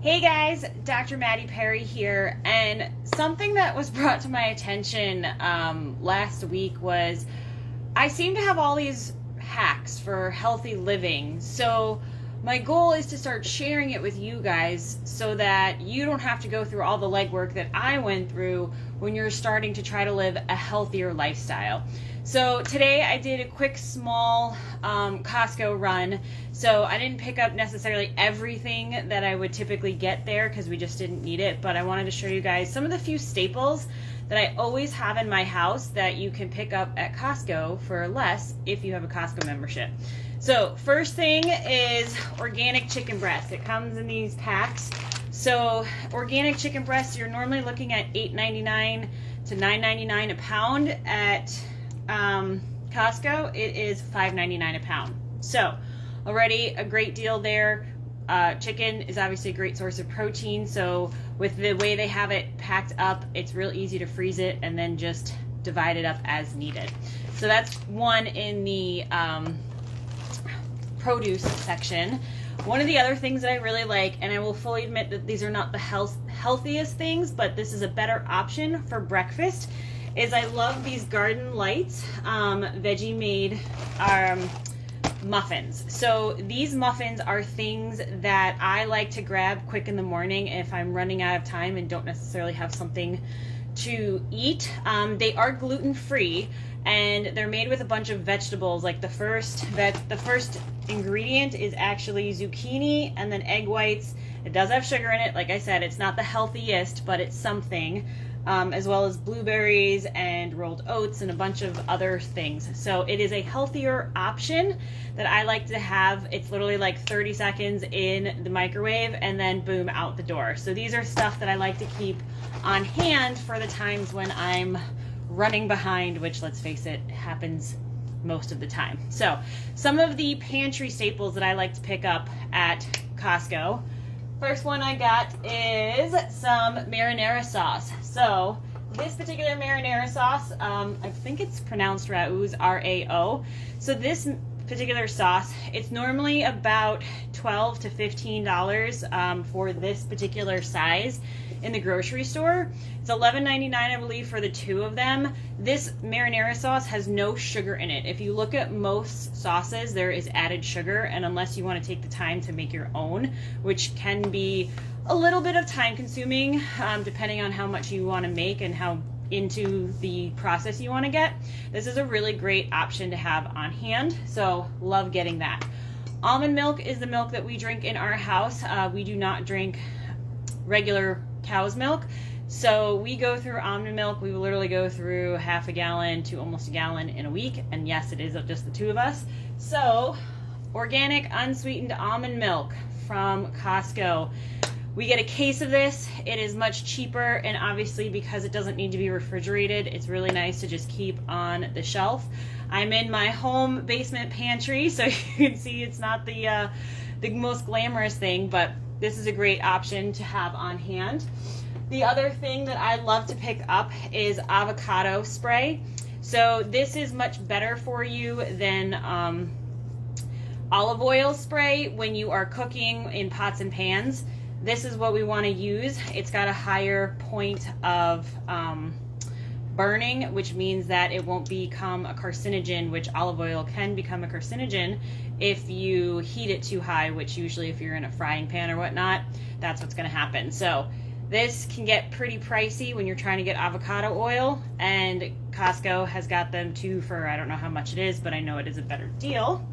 Hey guys, Dr. Maddy Perry here, and something that was brought to my attention last week was I seem to have all these hacks for healthy living. So my goal is to start sharing it with you guys so that you don't have to go through all the legwork that I went through when you're starting to try to live a healthier lifestyle. So today I did a quick small Costco run. So I didn't pick up necessarily everything that I would typically get there because we just didn't need it, but I wanted to show you guys some of the few staples that I always have in my house that you can pick up at Costco for less if you have a Costco membership. So first thing is organic chicken breast. It comes in these packs. So organic chicken breast, you're normally looking at $8.99 to $9.99 a pound. At Costco, it is $5.99 a pound. So already a great deal there. Chicken is obviously a great source of protein, so with the way they have it packed up, it's real easy to freeze it and then just divide it up as needed. So that's one in the produce section. One of the other things that I really like, and I will fully admit that these are not the healthiest things, but this is a better option for breakfast, is I love these Garden Lights veggie made muffins. So these muffins are things that I like to grab quick in the morning if I'm running out of time and don't necessarily have something to eat. They are gluten-free and they're made with a bunch of vegetables. Like the first ingredient is actually zucchini and then egg whites. It does have sugar in it. Like I said, it's not the healthiest, but it's something. As well as blueberries and rolled oats and a bunch of other things. So it is a healthier option that I like to have. It's literally like 30 seconds in the microwave and then boom, out the door. So these are stuff that I like to keep on hand for the times when I'm running behind, which, let's face it, happens most of the time. So some of the pantry staples that I like to pick up at Costco. First one I got is some marinara sauce. So this particular marinara sauce, I think it's pronounced Rao's, R-A-O. So this particular sauce, it's normally about $12 to $15 for this particular size in the grocery store. It's $11.99, I believe, for the two of them. This marinara sauce has no sugar in it. If you look at most sauces, there is added sugar, and unless you want to take the time to make your own, which can be a little bit of time consuming, depending on how much you want to make and how into the process you want to get, this is a really great option to have on hand. So love getting that. Almond milk is the milk that we drink in our house. We do not drink regular cow's milk. So we go through almond milk. We will literally go through half a gallon to almost a gallon in a week. And yes, it is just the two of us. So organic unsweetened almond milk from Costco. We get a case of this. It is much cheaper, and obviously because it doesn't need to be refrigerated, it's really nice to just keep on the shelf. I'm in my home basement pantry, so you can see it's not the most glamorous thing, but this is a great option to have on hand. The other thing that I love to pick up is avocado spray. So this is much better for you than olive oil spray when you are cooking in pots and pans. This is what we want to use. It's got a higher point of burning, which means that it won't become a carcinogen, which olive oil can become a carcinogen if you heat it too high, which usually if you're in a frying pan or whatnot, that's what's going to happen. So this can get pretty pricey when you're trying to get avocado oil, and Costco has got them too for, I don't know how much it is, but I know it is a better deal.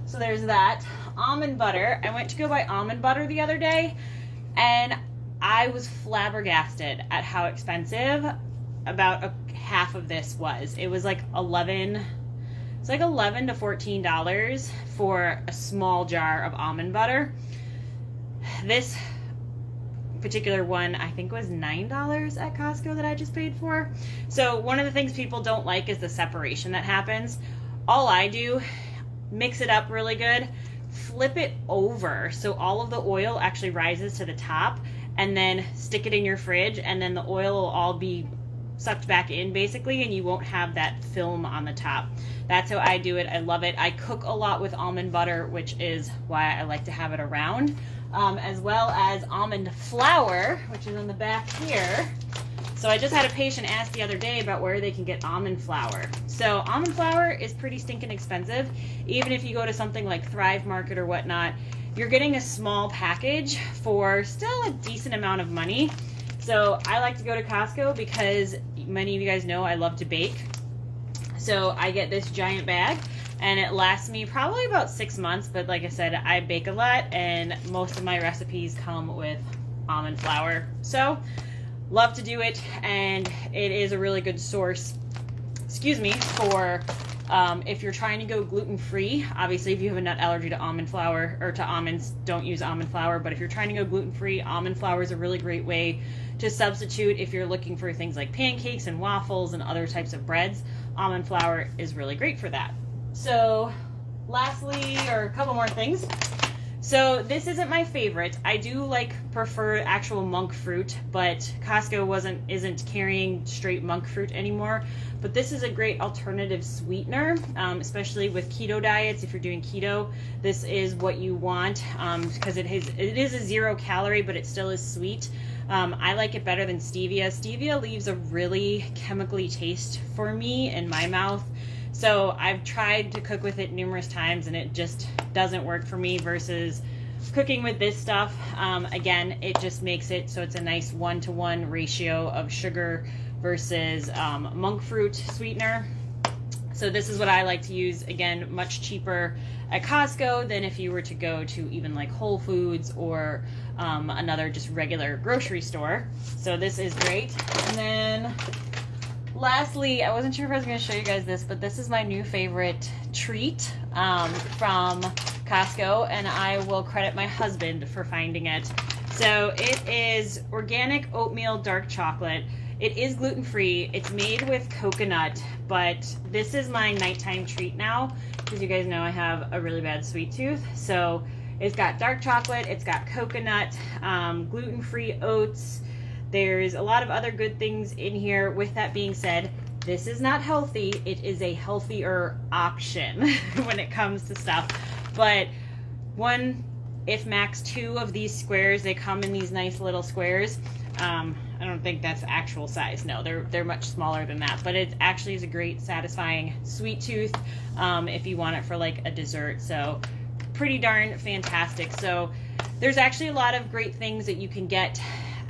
So there's that. Almond butter. I went to go buy almond butter the other day, and I was flabbergasted at how expensive about half of this was. It was like $11 to $14 for a small jar of almond butter. This particular one I think was $9 at Costco that I just paid for. So one of the things people don't like is the separation that happens. All I do, mix it up really good, flip it over so all of the oil actually rises to the top, and then stick it in your fridge, and then the oil will all be sucked back in basically, and you won't have that film on the top. That's how I do it. I love it. I cook a lot with almond butter, which is why I like to have it around. as well as almond flour, which is in the back here. So I just had a patient ask the other day about where they can get almond flour. So almond flour is pretty stinking expensive. Even if you go to something like Thrive Market or whatnot, you're getting a small package for still a decent amount of money. So I like to go to Costco because many of you guys know I love to bake. So I get this giant bag and it lasts me probably about 6 months. But like I said, I bake a lot and most of my recipes come with almond flour. So love to do it, and it is a really good source, for if you're trying to go gluten-free. Obviously, if you have a nut allergy to almond flour or to almonds, don't use almond flour. But if you're trying to go gluten-free, almond flour is a really great way to substitute if you're looking for things like pancakes and waffles and other types of breads. Almond flour is really great for that. So lastly, or a couple more things. So this isn't my favorite. I do prefer actual monk fruit, but Costco isn't carrying straight monk fruit anymore. But this is a great alternative sweetener, especially with keto diets. If you're doing keto, this is what you want, because it is a 0 calorie, but it still is sweet. I like it better than stevia. Stevia leaves a really chemically taste for me in my mouth. So I've tried to cook with it numerous times and it just doesn't work for me versus cooking with this stuff. Again, it just makes it so it's a nice 1-to-1 ratio of sugar versus monk fruit sweetener. So this is what I like to use. Again, much cheaper at Costco than if you were to go to even like Whole Foods or another just regular grocery store. So this is great. And then lastly, I wasn't sure if I was going to show you guys this, but this is my new favorite treat from Costco, and I will credit my husband for finding it. So it is organic oatmeal dark chocolate. It is gluten-free. It's made with coconut, but this is my nighttime treat now because you guys know I have a really bad sweet tooth. So it's got dark chocolate, it's got coconut, gluten-free oats. There's a lot of other good things in here. With that being said, this is not healthy. It is a healthier option when it comes to stuff. But one, if max 2 of these squares, they come in these nice little squares. I don't think that's actual size. No, they're much smaller than that. But it actually is a great, satisfying sweet tooth if you want it for like a dessert. So pretty darn fantastic. So there's actually a lot of great things that you can get.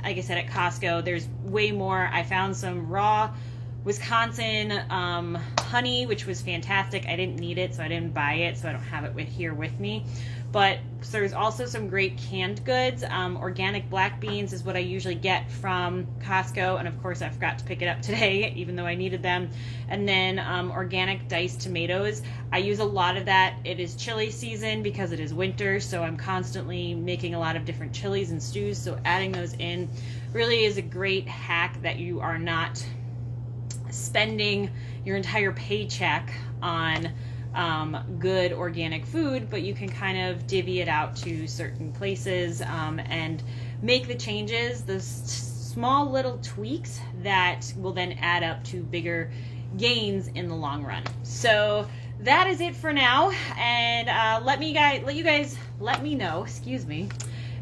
Like I said, at Costco, there's way more. I found some raw Wisconsin honey, which was fantastic. I didn't need it, so I didn't buy it, so I don't have it here with me. But so there's also some great canned goods. Organic black beans is what I usually get from Costco, and of course I forgot to pick it up today, even though I needed them. And then organic diced tomatoes. I use a lot of that. It is chili season because it is winter, so I'm constantly making a lot of different chilies and stews, so adding those in really is a great hack that you are not spending your entire paycheck on good organic food, but you can kind of divvy it out to certain places and make the changes, those small little tweaks that will then add up to bigger gains in the long run. So that is it for now, and let me know,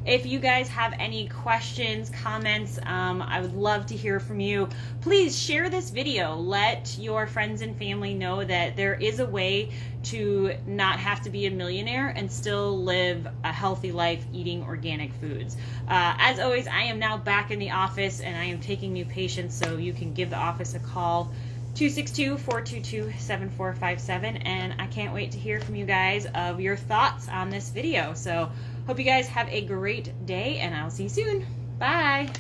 if you guys have any questions, comments. I would love to hear from you. Please share this video. Let your friends and family know that there is a way to not have to be a millionaire and still live a healthy life eating organic foods. As always, I am now back in the office and I am taking new patients, so you can give the office a call, 262-422-7457, and I can't wait to hear from you guys of your thoughts on this video. So hope you guys have a great day, and I'll see you soon. Bye.